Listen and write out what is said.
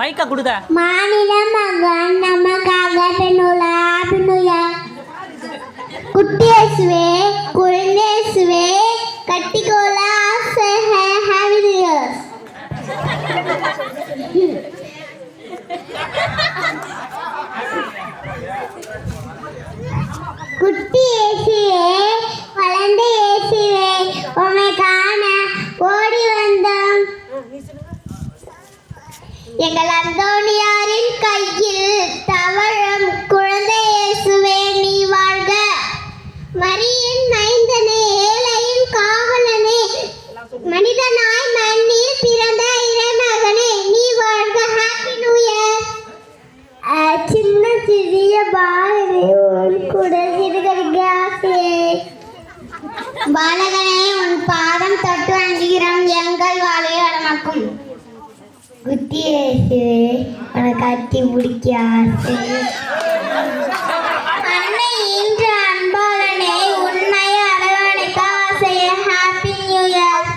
மைக்க கொடுங்க. மாநில மகன் நமக்காக பெண்ணுள்ள பின்னுயா குட்டியேசுவே குழந்தையேசுவே கட்டிக்கோல ஆசை ஹேவி இயர்ஸ். குட்டி இயேசுவே வளர்ந்த இயேசுவே உம்மை காண ஓடி வந்தோம். எங்கள் அந்தோணியாரின் கையில் தவழும் குழந்தை இயேசுவே நீ வாழ்க. மரியின் மைந்தனே ஏழையின் காவலனே மனிதனாய் மண்ணில் பிறந்த இறைமகனே நீ வாழ்க. Happy new year. சின்ன சிறிய பாலகனே உன் கூட சிறுகடிக்க ஆசையே பாலகனே உன் பாதம் தொட்டு அஞ்சுகிறோம் எங்கள் வாழை வளமாக்கும். குட்டியேசுவே உனக்கு கட்டி பிடிக்க ஆசை. அன்னை இன்று அன்பாளனே உன்னை அரவணைக்க ஆசையே. Happy new year.